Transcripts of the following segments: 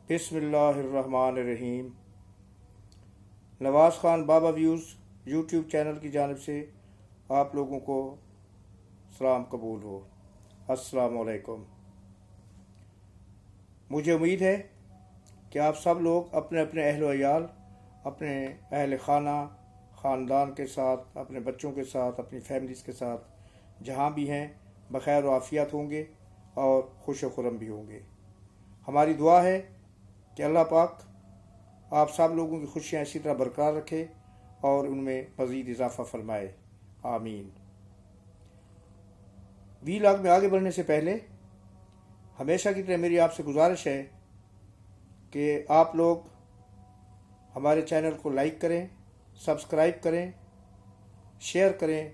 बिस्मिल्लाहिर्रहमानिर्रहीम। नवाज़ ख़ान बाबा views YouTube channel की जानिब से आप लोगों को सलाम कबूल हो। अस्सलाम वालेकुम। मुझे उम्मीद है कि आप सब लोग अपने अपने अहल व अयाल, अपने अहल खाना ख़ानदान के साथ, अपने बच्चों के साथ, अपनी फैमिलीज़ के साथ जहाँ भी हैं बख़ैर व आफ़ियत होंगे और खुश व खुर्रम भी होंगे। हमारी दुआ है कि अल्लाह पाक आप सब लोगों की खुशियाँ इसी तरह बरकरार रखे और उनमें मज़ीद इजाफ़ा फरमाए, आमीन। वीलॉग में आगे बढ़ने से पहले हमेशा की तरह मेरी आपसे गुजारिश है कि आप लोग हमारे चैनल को लाइक करें, सब्सक्राइब करें, शेयर करें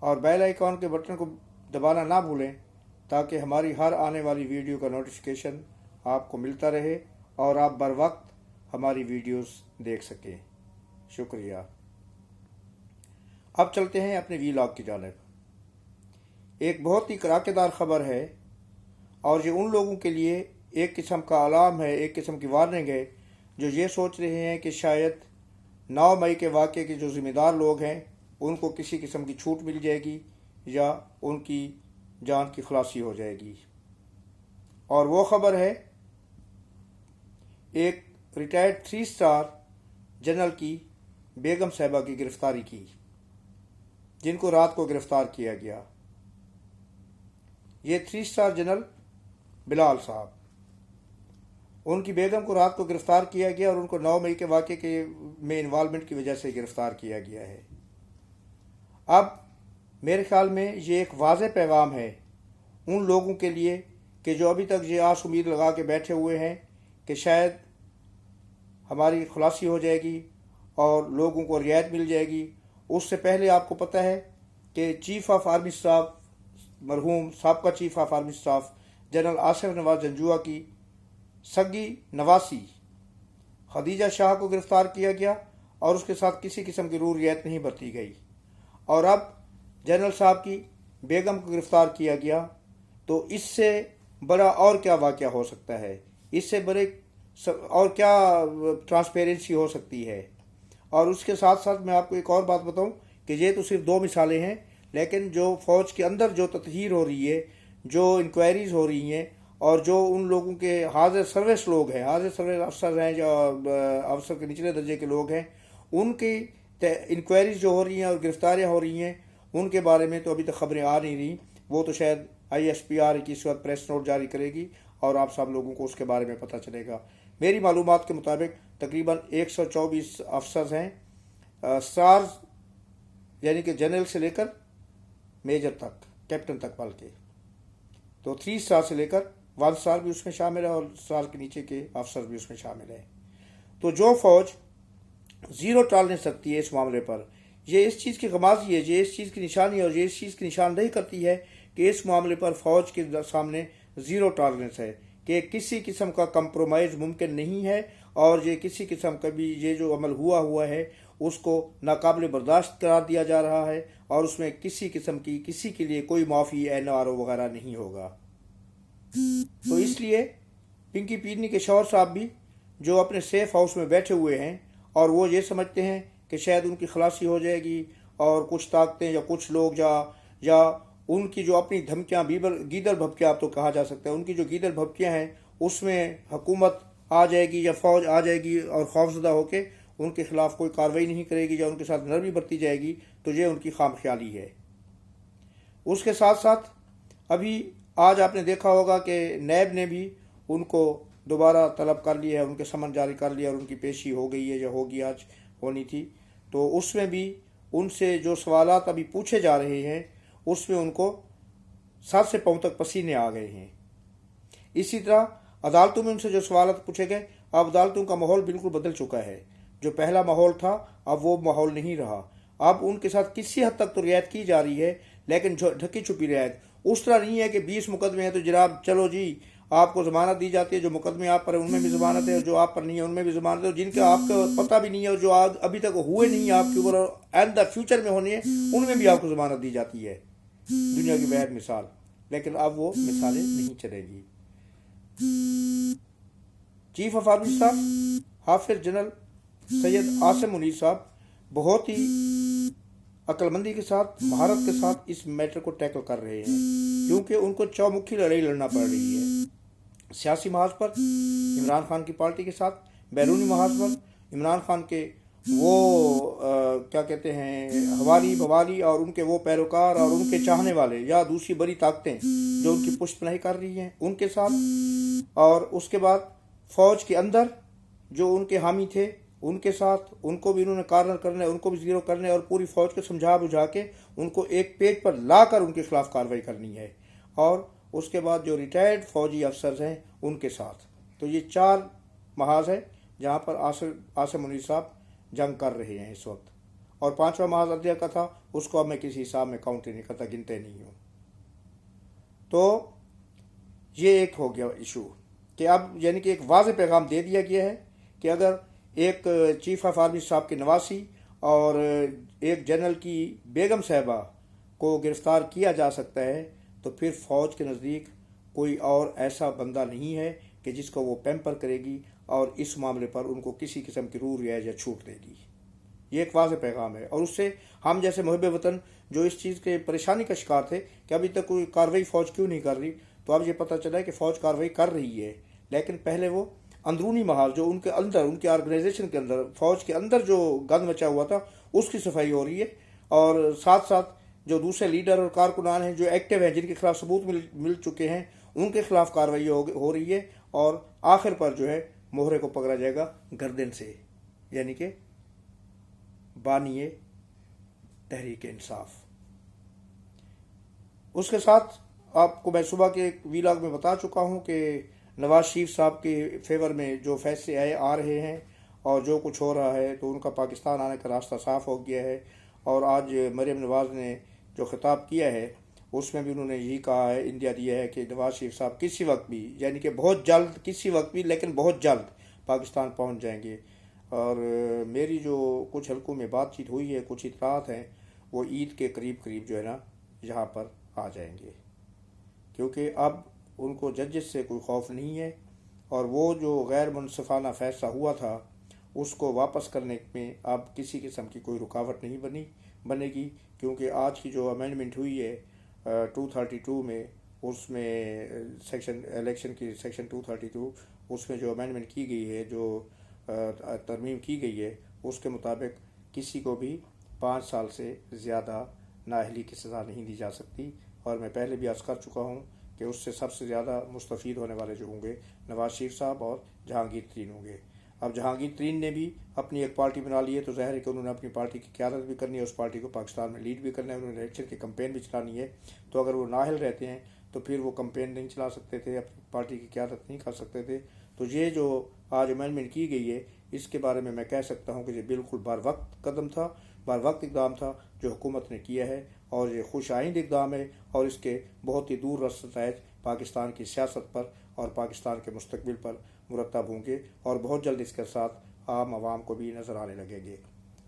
और बेल आइकॉन के बटन को दबाना ना भूलें ताकि हमारी हर आने वाली वीडियो का नोटिफिकेशन आपको मिलता रहे और आप बर वक्त हमारी वीडियोस देख सकें। शुक्रिया। अब चलते हैं अपने वीलॉग की जानिब। एक बहुत ही कराकेदार ख़बर है और ये उन लोगों के लिए एक किस्म का अलार्म है, एक किस्म की वार्निंग है जो ये सोच रहे हैं कि शायद 9 मई के वाक़े के जो ज़िम्मेदार लोग हैं उनको किसी किस्म की छूट मिल जाएगी या उनकी जान की खलासी हो जाएगी। और वो ख़बर है एक रिटायर्ड 3 स्टार जनरल की बेगम साहिबा की गिरफ्तारी की, जिनको रात को गिरफ्तार किया गया। ये 3 स्टार जनरल बिलाल साहब, उनकी बेगम को रात को गिरफ्तार किया गया और उनको 9 मई के वाक़े के में इन्वॉल्वमेंट की वजह से गिरफ्तार किया गया है। अब मेरे ख्याल में ये एक वाज़ेह पैगाम है उन लोगों के लिए कि जो अभी तक ये आस उम्मीद लगा के बैठे हुए हैं कि शायद हमारी खुलासी हो जाएगी और लोगों को रियायत मिल जाएगी। उससे पहले आपको पता है कि चीफ ऑफ आर्मी स्टाफ, मरहूम साबका chief of army staff general Asif Nawaz Janjua की सगी नवासी खदीजा शाह को गिरफ्तार किया गया और उसके साथ किसी किस्म की रूह रियायत नहीं बरती गई। और अब जनरल साहब की बेगम को गिरफ्तार किया गया, तो इससे बड़ा और क्या वाक़या हो सकता है, इससे बड़े और क्या ट्रांसपेरेंसी हो सकती है। और उसके साथ साथ मैं आपको एक और बात बताऊं कि ये तो सिर्फ 2 मिसालें हैं, लेकिन जो फ़ौज के अंदर जो तत्हीर हो रही है, जो इंक्वायरीज़ हो रही हैं और जो उन लोगों के हाजिर सर्विस लोग हैं, हाजिर सर्विस अफसर हैं, जो अफसर के निचले दर्जे के लोग हैं, उनकी इंक्वायरीज जो हो रही हैं और गिरफ्तारियाँ हो रही हैं, उनके बारे में तो अभी तक खबरें आ नहीं रही। वो तो शायद ISPR की इस वक्त प्रेस नोट जारी करेगी और आप सब लोगों को उसके बारे में पता चलेगा। मेरी मालूमात के मुताबिक तकरीबन 124 अफसर हैं, स्टार्स यानी कि जनरल से लेकर मेजर तक, कैप्टन तक बल्कि। तो 3 स्टार से लेकर 1 स्टार भी उसमें शामिल है और स्टार के नीचे के अफसर भी उसमें शामिल हैं। तो जो फ़ौज ज़ीरो टॉलरेंस रखती है इस मामले पर, ये इस चीज़ की गमाज़ी है, ये इस चीज़ की निशानी और ये इस चीज़ की निशानदेही करती है कि इस मामले पर फ़ौज के सामने ज़ीरो टॉलरेंस है, कि किसी किस्म का कंप्रोमाइज़ मुमकिन नहीं है और ये किसी किस्म का भी ये जो अमल हुआ है उसको नाकाबिल बर्दाश्त करार दिया जा रहा है और उसमें किसी किस्म की किसी के लिए कोई माफ़ी NRO वगैरह नहीं होगा। तो इसलिए पिंकी पीरनी के शौहर साहब भी जो अपने सेफ हाउस में बैठे हुए हैं और वो ये समझते हैं कि शायद उनकी खलासी हो जाएगी और कुछ ताकतें या कुछ लोग या उनकी जो अपनी धमकियाँ गीदड़ भभकियाँ आप तो कहा जा सकता है, उनकी जो गीदड़ भभकियाँ हैं उसमें हुकूमत आ जाएगी या फ़ौज आ जाएगी और खौफजदा होकर उनके खिलाफ कोई कार्रवाई नहीं करेगी या उनके साथ नरमी बरती जाएगी, तो ये उनकी खामख्याली है। उसके साथ साथ अभी आज आपने देखा होगा कि नैब ने भी उनको दोबारा तलब कर लिया है, उनके समन जारी कर लिया और उनकी पेशी हो गई है या होगी, आज होनी थी। तो उसमें भी उनसे जो सवालात अभी पूछे जा रहे हैं उसमें उनको सर से पांव तक पसीने आ गए हैं। इसी तरह अदालतों में उनसे जो सवालात पूछे गए, अब अदालतों का माहौल बिल्कुल बदल चुका है। जो पहला माहौल था अब वो माहौल नहीं रहा। अब उनके साथ किसी हद तक तो रियायत की जा रही है, लेकिन ढकी छुपी रियायत उस तरह नहीं है कि 20 मुकदमे हैं तो जनाब चलो जी आपको ज़मानत दी जाती है, जो मुकदमे आप पर है उनमें भी ज़मानत है और जो आप पर नहीं है उनमें भी ज़मानत है, और जिनका आपको पता भी नहीं है और जो अभी तक हुए नहीं है आपके ऊपर और एंड द फ्यूचर में होने हैं उनमें भी आपको ज़मानत दी जाती है। दुनिया की बेहद मिसाल, लेकिन अब वो मिसालें नहीं चलेगी। Chief of army staff Hafiz general Syed Asim Munir साहब बहुत ही अक्लमंदी के साथ, महारत के साथ इस मैटर को टैकल कर रहे हैं, क्योंकि उनको चौमुखी लड़ाई लड़ना पड़ रही है। सियासी महाज पर इमरान खान की पार्टी के साथ, बैरूनी महाज पर इमरान खान के वो क्या कहते हैं हवारी भवाली और उनके वो पैरोकार और उनके चाहने वाले या दूसरी बड़ी ताकतें जो उनकी पुष्टपनाही कर रही हैं उनके साथ, और उसके बाद फौज के अंदर जो उनके हामी थे उनके साथ, उनको भी इन्होंने कार्नर करने, उनको भी जीरो करने और पूरी फौज को समझा बुझा के उनको एक पेज पर लाकर उनके खिलाफ कार्रवाई करनी है। और उसके बाद जो रिटायर्ड फौजी अफसर हैं उनके साथ। तो ये 4 महाज है जहाँ पर आसिम मुनीर साहब जंग कर रहे हैं इस वक्त। और 5वां महाज अध्यक्ष का था, उसको अब मैं किसी हिसाब में काउंट नहीं करता, गिनते नहीं हूँ। तो ये एक हो गया इशू कि अब यानी कि एक वाज़ेह पैगाम दे दिया गया है कि अगर एक चीफ ऑफ आर्मी साहब के नवासी और एक जनरल की बेगम साहबा को गिरफ्तार किया जा सकता है, तो फिर फौज के नज़दीक कोई और ऐसा बंदा नहीं है कि जिसको वो पैम्पर करेगी और इस मामले पर उनको किसी किस्म की रूल रियायत या छूट देगी। ये एक वाज़ेह पैगाम है। और उससे हम जैसे मुहिब वतन जो इस चीज़ के परेशानी का शिकार थे कि अभी तक कोई कार्रवाई फ़ौज क्यों नहीं कर रही, तो अब ये पता चला है कि फ़ौज कार्रवाई कर रही है, लेकिन पहले वो अंदरूनी महाज जो उनके अंदर, उनके ऑर्गेनाइजेशन के अंदर, फौज के अंदर जो गंद मचा हुआ था उसकी सफाई हो रही है। और साथ साथ जो दूसरे लीडर और कारकुनान हैं जो एक्टिव हैं, जिनके खिलाफ सबूत मिल चुके हैं, उनके खिलाफ कार्रवाई हो रही है। और आखिर पर जो है मोहरे को पकड़ा जाएगा गर्दन से, यानी कि बानिए तहरीक इंसाफ। उसके साथ आपको मैं सुबह के वीलॉग में बता चुका हूं कि नवाज शरीफ साहब के फेवर में जो फैसले आ रहे हैं और जो कुछ हो रहा है, तो उनका पाकिस्तान आने का रास्ता साफ हो गया है। और आज मरियम नवाज ने जो खिताब किया है उसमें भी उन्होंने यही कहा है, इंडिया दिया है कि नवाज शरीफ साहब किसी वक्त भी, यानी कि बहुत जल्द, किसी वक्त भी लेकिन बहुत जल्द पाकिस्तान पहुंच जाएंगे। और मेरी जो कुछ हल्कों में बातचीत हुई है, कुछ इतलात हैं, वो ईद के करीब जो है ना यहाँ पर आ जाएंगे, क्योंकि अब उनको जजेस से कोई खौफ नहीं है। और वो जो गैर मुनसिफाना फैसला हुआ था उसको वापस करने में अब किसी किस्म की कोई रुकावट नहीं बनेगी, क्योंकि आज की जो अमेंडमेंट हुई है 232 में, उसमें सेक्शन इलेक्शन की सेक्शन 232 उसमें जो अमेंडमेंट की गई है, जो तरमीम की गई है, उसके मुताबिक किसी को भी 5 साल से ज़्यादा नाअहली की सज़ा नहीं दी जा सकती। और मैं पहले भी अर्ज़ कर चुका हूँ कि उससे सबसे ज़्यादा मुस्तफ़ीद होने वाले जो होंगे नवाज शरीफ साहब और जहांगीर तरीन होंगे। अब जहांगीर तरीन ने भी अपनी एक पार्टी बना ली है, तो ज़ाहिर है कि उन्होंने अपनी पार्टी की क़यादत भी करनी है, उस पार्टी को पाकिस्तान में लीड भी करना है, उन्होंने इलेक्शन की कंपेन भी चलानी है। तो अगर वो नाअहल रहते हैं तो फिर वो कंपेन नहीं चला सकते थे, अपनी पार्टी की क़यादत नहीं कर सकते थे। तो ये जो आज अमेंडमेंट की गई है, इसके बारे में मैं कह सकता हूँ कि ये बिल्कुल बर वक्त कदम था, बर वक्त इक़दाम था जो हुकूमत ने किया है, और ये खुश आइंद इक़दाम है। और इसके बहुत ही दूर रस नताइज पाकिस्तान की सियासत पर और पाकिस्तान के मुस्तकबिल पर मुरतब होंगे, और बहुत जल्द इसके साथ आम आवाम को भी नज़र आने लगेंगे।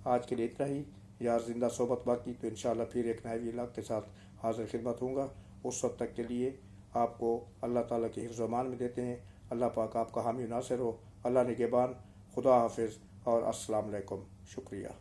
आज के लिए इतना ही। यार जिंदा सोबत बाकी, तो इंशाअल्लाह फिर एक नए व्लॉग के साथ हाजिर खिदमत होऊंगा। उस वक्त तक के लिए आपको अल्लाह ताला के हिफ्ज़ अमान में देते हैं। अल्लाह पाक आपका हामी नासिर हो। अल्लाह निगहबान। खुदा हाफिज़ और अस्सलाम वालेकुम। शुक्रिया।